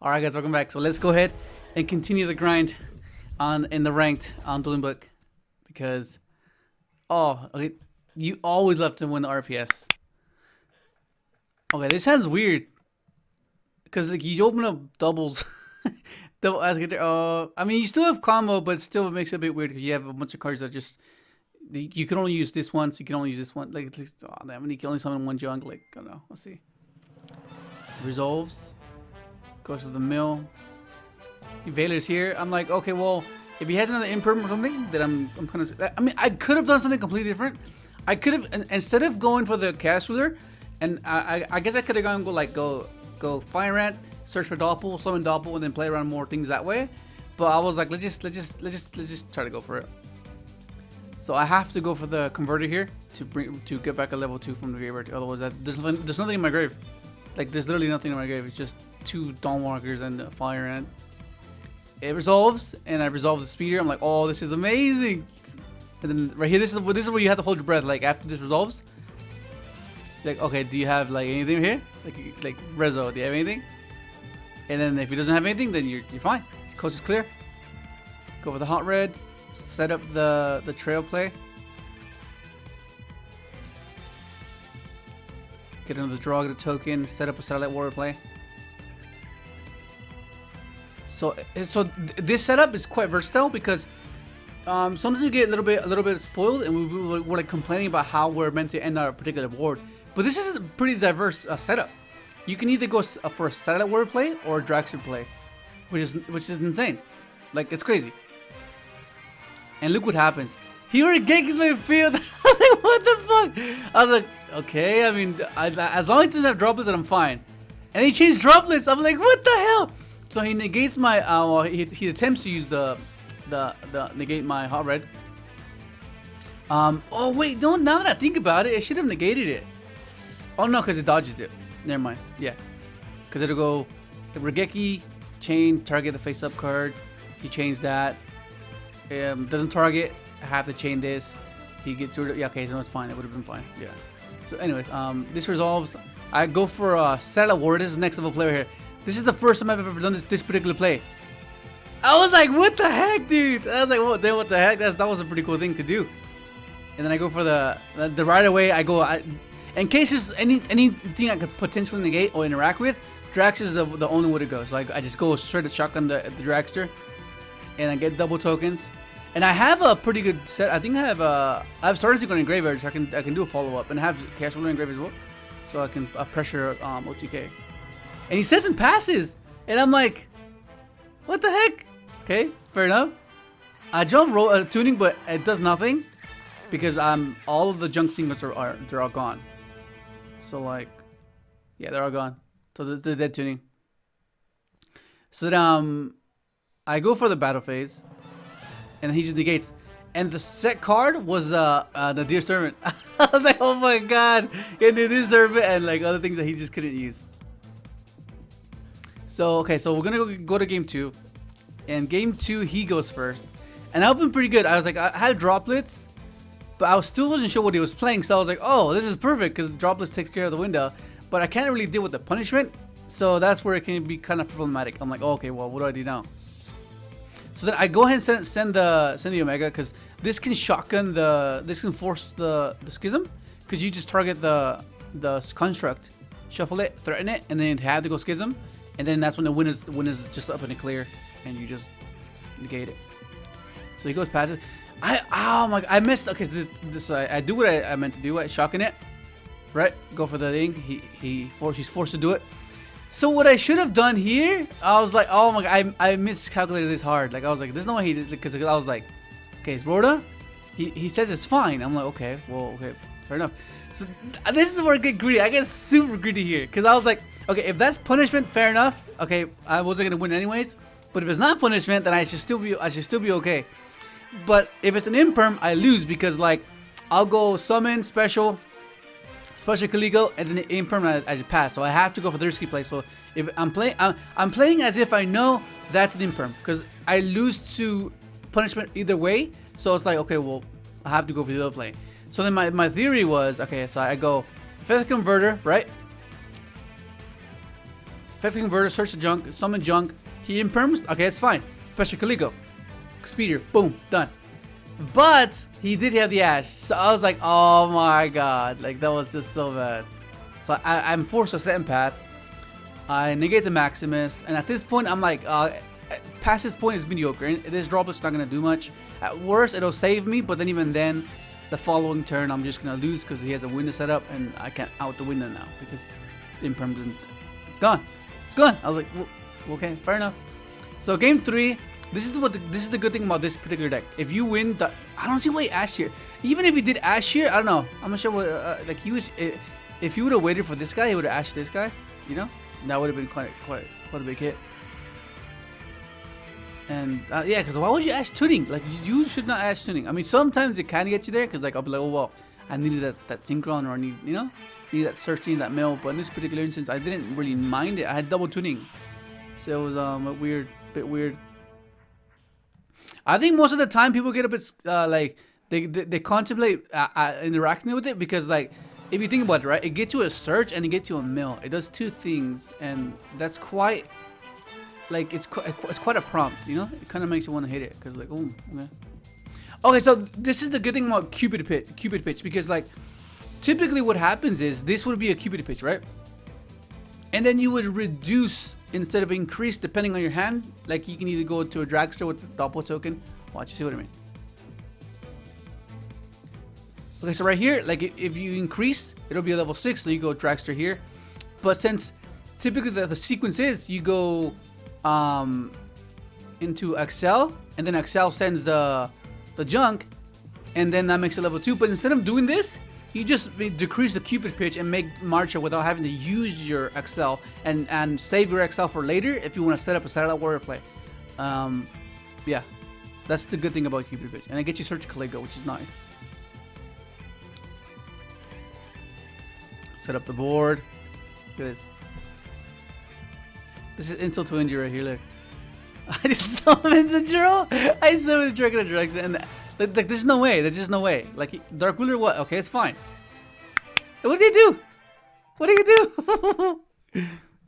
All right, guys, welcome back. So let's go ahead and continue the grind in the ranked on Duelingbook because okay, you always love to win the RPS. Okay, this sounds weird because like you open up doubles, double as I mean you still have combo, but still it makes it a bit weird because you have a bunch of cards that just you can only use this once. You can only use this one. Like, oh damn, you can only summon one junk. Like, I don't know. Let's see. Resolves. Goes to the mill. Veiler's here. I'm like, okay, well, if he has another imperm or something, then I'm kind of. I mean, I could have done something completely different. I could have instead of going for the cast ruler, and I guess I could have go Fire Ant, search for Doppel, summon Doppel, and then play around more things that way. But I was like, let's just try to go for it. So I have to go for the converter here to get back a level 2 from the graveyard. Otherwise, there's nothing in my grave. Like there's literally nothing in my grave. It's just 2 Dawnwalkers and a Fire Ant. It resolves, and I resolve the speeder. I'm like, oh, this is amazing. And then right here, this is where you have to hold your breath. Like after this resolves, like, okay, do you have like anything here? Like Rezo, do you have anything? And then if he doesn't have anything, then you're fine. Coast is clear. Go for the hot red. Set up the trail play. Get another draw, get a token. Set up a satellite warrior play. So this setup is quite versatile because sometimes we get a little bit spoiled, and we're like complaining about how we're meant to end our particular board. But this is a pretty diverse setup. You can either go for a satellite warrior play or a Dragster play, which is insane. Like, it's crazy. And look what happens. He Regekis my field. I was like, what the fuck? I was like, okay, I mean, as long as he doesn't have droplets, then I'm fine. And he changed droplets. I'm like, what the hell? So he negates my, well, he attempts to use the negate my hot red. Oh wait, no, now that I think about it, it should have negated it. Oh no, because it dodges it. Never mind. Yeah. Because it'll go, the Regeki, chain, target the face up card. He chains that. Doesn't target. I have to chain this. He gets rid of. Yeah, okay, so no, it's fine. It would have been fine. Yeah. So, anyways, this resolves. I go for a satellite warrior. This is next level player here. This is the first time I've ever done this particular play. I was like, what the heck, dude? I was like, what the heck? That was a pretty cool thing to do. And then I go for the right away. I go. In case there's anything I could potentially negate or interact with, Drax is the only way to go. So I just go straight to shotgun the Dragster, and I get double tokens. And I have a pretty good set. I think I have started Synchron in graveyard, so I can do a follow up, and have Chaos Ruler in grave as well, so I can pressure OTK. And he says and passes, and I'm like, what the heck? Okay, fair enough. I jump tuning, but it does nothing because all of the junk signals they're all gone. So like, yeah, they're all gone. So the dead tuning. So then I go for the battle phase, and he just negates. And the set card was the Dear Servant. I was like, oh my god, the Dear Servant and like other things that he just couldn't use. So okay, so we're gonna go to game 2, and game 2 he goes first, and I've been pretty good. I was like, I had droplets, but I still wasn't sure what he was playing. So I was like, oh, this is perfect because droplets takes care of the window, but I can't really deal with the punishment. So that's where it can be kind of problematic. I'm like, oh, okay, well, what do I do now? So then I go ahead and send the Omega, because this can shotgun this can force the schism, because you just target the construct, shuffle it, threaten it, and then have to go schism, and then that's when the win is just up in the clear, and you just negate it. So he goes passive. Oh my, I missed. Okay, I do what I meant to do. I shotgun it, right? Go for the thing. He's forced to do it. So what I should have done here, I was like, oh my god, I miscalculated this hard. Like I was like, there's no way he did, because I was like, okay, it's Rhoda. He says it's fine. I'm like, okay, well, okay, fair enough. So this is where I get greedy. I get super greedy here, because I was like, okay, if that's punishment, fair enough. Okay, I wasn't gonna win anyways. But if it's not punishment, then I should still be okay. But if it's an imperm, I lose, because like I'll go summon special Caligo, and then the imperm I just pass. So I have to go for the risky play. So if I'm playing as if I know that's an imperm, because I lose to punishment either way. So it's like, okay, well, I have to go for the other play. So then my theory was, okay, so I go Feather Converter, right? Effective Converter, search the junk, summon junk. He imperms. Okay, it's fine. Special Calico. Speeder. Boom. Done. But he did have the Ash. So I was like, oh my god. Like, that was just so bad. So I'm forced to set and pass. I negate the Maximus. And at this point, I'm like, past this point is mediocre. And this droplet's not going to do much. At worst, it'll save me. But then even then, the following turn, I'm just going to lose because he has a window set up. And I can't out the window now because the imperm didn't. It's gone. It's gone. I was like, well, okay, fair enough. So game 3. This is the good thing about this particular deck. If you win, I don't see why he Ash here. Even if he did Ash here, I don't know. I'm not sure what like he was. If he would have waited for this guy, he would have Ashed this guy. You know, that would have been quite a big hit. And yeah, because why would you Ash tuning? Like you should not Ash tuning. I mean, sometimes it can get you there because like I'll be like, oh well, I needed that Synchron or I need need that searching, that mill. But in this particular instance, I didn't really mind it. I had double tuning, so it was a bit weird. I think most of the time people get a bit like they contemplate interacting with it because like if you think about it, right, it gets you a search and it gets you a mill. It does two things, and that's quite like it's quite a prompt, you know. It kind of makes you want to hit it because like, oh, okay. So this is the good thing about Cupid pitch because like typically what happens is this would be a Cupid pitch, right? And then you would reduce instead of increase depending on your hand. Like you can either go to a dragster with the Doppel token. Watch, you see what I mean? Okay, so right here, like if you increase, it'll be a level 6, so you go dragster here. But since typically the sequence is you go into Excel, and then Excel sends the junk, and then that makes it level 2. But instead of doing this, you just decrease the Cupid pitch and make Marcha without having to use your Excel and save your Excel for later if you want to set up a satellite warrior play. Yeah, that's the good thing about Cupid pitch, and it gets you search Calico, which is nice. Set up the board. Look at this. This is insult to injury right here. Look, I just summoned the Jiro. I summoned the Dragon of Direction, and like there's no way. There's just no way. Like Dark Ruler, what? Okay, it's fine. What did he do? What did he do?